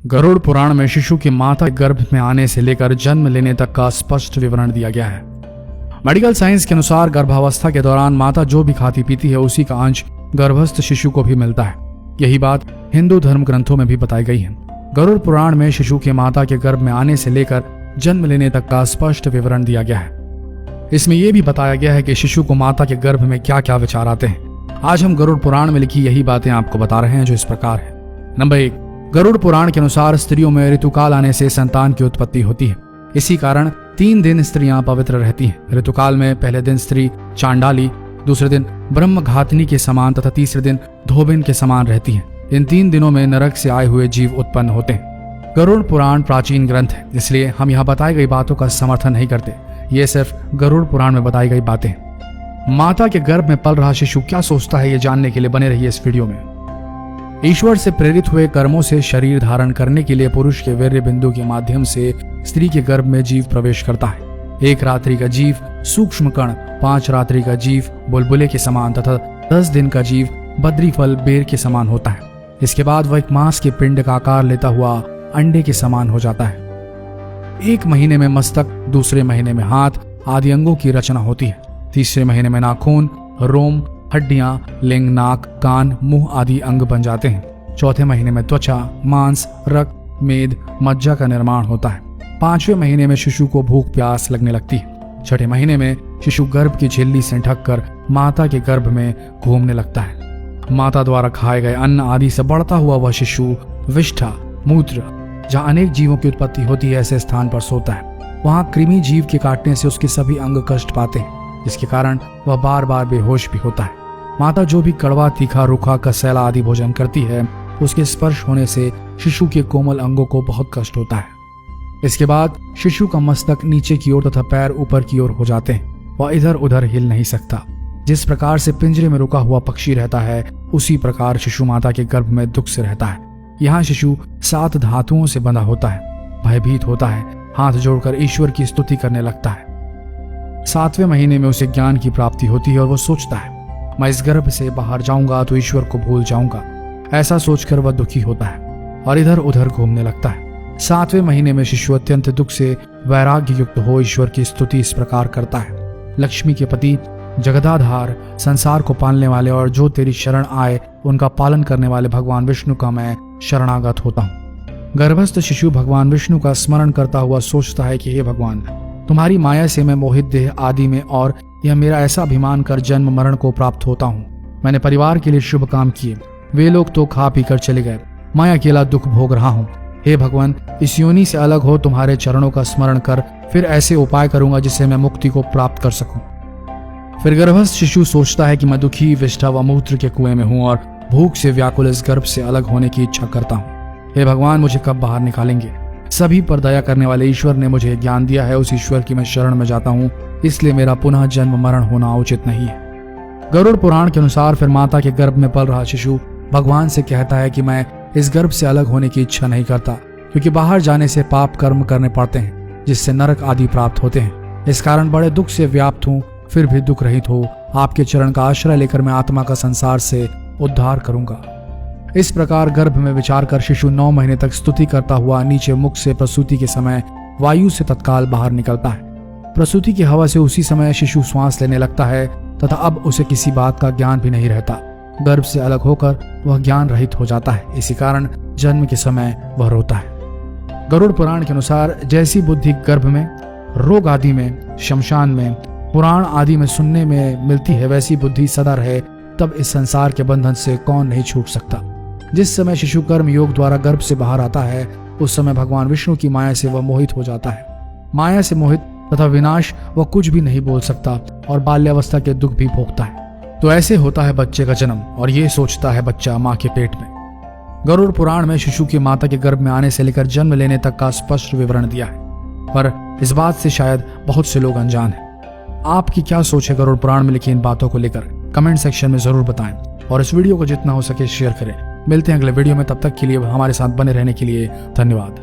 गरुड़ पुराण में शिशु की माता के गर्भ में आने से लेकर जन्म लेने तक का स्पष्ट विवरण दिया गया है। मेडिकल साइंस के अनुसार गर्भावस्था के दौरान माता जो भी खाती पीती है उसी का अंश गर्भस्थ शिशु को भी मिलता है। यही बात हिंदू धर्म ग्रंथों में भी बताई गई है। गरुड़ पुराण में शिशु की माता के गर्भ में आने से लेकर जन्म लेने तक का स्पष्ट विवरण दिया गया है। इसमें यह भी बताया गया है कि शिशु को माता के गर्भ में क्या क्या विचार आते हैं। आज हम गरुड़ पुराण में लिखी यही बातें आपको बता रहे हैं, जो इस प्रकार है। नंबर 1, गरुड़ पुराण के अनुसार स्त्रियों में ऋतुकाल आने से संतान की उत्पत्ति होती है। इसी कारण 3 दिन स्त्रियां पवित्र रहती हैं। ऋतुकाल में पहले दिन स्त्री चांडाली, दूसरे दिन ब्रह्मघातिनी के समान तथा तीसरे दिन धोबिन के समान रहती है। इन 3 दिनों में नरक से आए हुए जीव उत्पन्न होते हैं। गरुड़ पुराण प्राचीन ग्रंथ है, इसलिए हम यहाँ बताई गई बातों का समर्थन नहीं करते। ये सिर्फ गरुड़ पुराण में बताई गई बातें। माता के गर्भ में पल रहा शिशु क्या सोचता है, ये जानने के लिए बने रहिए इस वीडियो में। ईश्वर से प्रेरित हुए कर्मों से शरीर धारण करने के लिए पुरुष के वीर्य बिंदु के माध्यम से स्त्री के गर्भ में जीव प्रवेश करता है। 1 रात्रि का जीव सूक्ष्म कण, 5 रात्रि का जीव बुलबुले के समान तथा 10 दिन का जीव बद्री फल बेर के समान होता है। इसके बाद वह एक मांस के पिंड का आकार लेता हुआ अंडे के समान हो जाता है। 1 महीने में मस्तक, दूसरे महीने में हाथ आदि अंगों की रचना होती है। तीसरे महीने में नाखून, रोम, हड्डियां, लिंग, नाक, कान, मुंह आदि अंग बन जाते हैं। चौथे महीने में त्वचा, मांस, रक्त, मेद, मज्जा का निर्माण होता है। 5वें महीने में शिशु को भूख प्यास लगने लगती है। 6ठे महीने में शिशु गर्भ की झिल्ली से ढककर माता के गर्भ में घूमने लगता है। माता द्वारा खाए गए अन्न आदि से बढ़ता हुआ वह शिशु विष्ठा, मूत्र, जहाँ अनेक जीवों की उत्पत्ति होती है, ऐसे स्थान पर सोता है। वहाँ कृमि जीव के काटने से उसके सभी अंग कष्ट पाते हैं, जिसके कारण वह बार बार बेहोश भी होता है। माता जो भी कड़वा, तीखा, रूखा, कसैला आदि भोजन करती है, उसके स्पर्श होने से शिशु के कोमल अंगों को बहुत कष्ट होता है। इसके बाद शिशु का मस्तक नीचे की ओर तथा पैर ऊपर की ओर हो जाते हैं। वह इधर उधर हिल नहीं सकता। जिस प्रकार से पिंजरे में रुका हुआ पक्षी रहता है, उसी प्रकार शिशु माता के गर्भ में दुख से रहता है। यहाँ शिशु 7 धातुओं से बंधा होता है, भयभीत होता है, हाथ जोड़कर ईश्वर की स्तुति करने लगता है। 7वें महीने में उसे ज्ञान की प्राप्ति होती है और वह सोचता है, मैं इस गर्भ से बाहर जाऊंगा तो ईश्वर को भूल जाऊंगा। ऐसा सोचकर वह दुखी होता है और इधर उधर घूमने लगता है। 7वें महीने में शिशु अत्यंत दुख से वैराग्य युक्त हो ईश्वर की स्तुति इस प्रकार करता है, लक्ष्मी के पति, जगदाधार, संसार को पालने वाले और जो तेरी शरण आए उनका पालन करने वाले भगवान विष्णु का मैं शरणागत होता हूँ। गर्भस्थ शिशु भगवान विष्णु का स्मरण करता हुआ सोचता है कि हे भगवान, तुम्हारी माया से मैं मोहित देह आदि में और यह मेरा ऐसा अभिमान कर जन्म मरण को प्राप्त होता हूँ। मैंने परिवार के लिए शुभ काम किए, वे लोग तो खा पी कर चले गए, मैं अकेला दुख भोग रहा हूँ। हे भगवान, इस योनि से अलग हो तुम्हारे चरणों का स्मरण कर फिर ऐसे उपाय करूंगा जिससे मैं मुक्ति को प्राप्त कर सकूं। फिर गर्भस्थ शिशु सोचता है कि मैं दुखी, विष्ठा व मूत्र के कुएं में हूँ और भूख से व्याकुल इस गर्भ से अलग होने की इच्छा करता हूँ। हे भगवान, मुझे कब बाहर निकालेंगे? सभी पर दया करने वाले ईश्वर ने मुझे ज्ञान दिया है, उस ईश्वर की मैं शरण में जाता हूँ, इसलिए मेरा पुनः जन्म मरण होना उचित नहीं है। गरुड़ पुराण के अनुसार फिर माता के गर्भ में पल रहा शिशु भगवान से कहता है कि मैं इस गर्भ से अलग होने की इच्छा नहीं करता, क्योंकि बाहर जाने से पाप कर्म करने पड़ते हैं, जिससे नरक आदि प्राप्त होते हैं। इस कारण बड़े दुख से व्याप्त हूँ, फिर भी दुख रहित हो आपके चरण का आश्रय लेकर मैं आत्मा का संसार से उद्धार करूंगा। इस प्रकार गर्भ में विचार कर शिशु 9 महीने तक स्तुति करता हुआ नीचे मुख से प्रसूति के समय वायु से तत्काल बाहर निकलता है। प्रसूति की हवा से उसी समय शिशु श्वास लेने लगता है तथा अब उसे किसी बात का ज्ञान भी नहीं रहता। गर्भ से अलग होकर वह ज्ञान रहित हो जाता है। इसी कारण जन्म के समय वह रोता है। गरुड़ पुराण के अनुसार जैसी बुद्धि गर्भ में, रोग आदि में, शमशान में, पुराण आदि में सुनने में मिलती है, वैसी बुद्धि सदा रहे, तब इस संसार के बंधन से कौन नहीं छूट सकता। जिस समय शिशु कर्म योग द्वारा गर्भ से बाहर आता है, उस समय भगवान विष्णु की माया से वह मोहित हो जाता है। माया से मोहित तथा विनाश वह कुछ भी नहीं बोल सकता और बाल्यावस्था के दुख भी भोगता है। तो ऐसे होता है बच्चे का जन्म और ये सोचता है बच्चा माँ के पेट में। गरुड़ पुराण में शिशु की माता के गर्भ में आने से लेकर जन्म लेने तक का स्पष्ट विवरण दिया है, पर इस बात से शायद बहुत से लोग अनजान हैं। आपकी क्या सोच है गरुड़ पुराण में लिखी इन बातों को लेकर? कमेंट सेक्शन में जरूर बताएं और इस वीडियो को जितना हो सके शेयर करें। मिलते हैं अगले वीडियो में, तब तक के लिए हमारे साथ बने रहने के लिए धन्यवाद।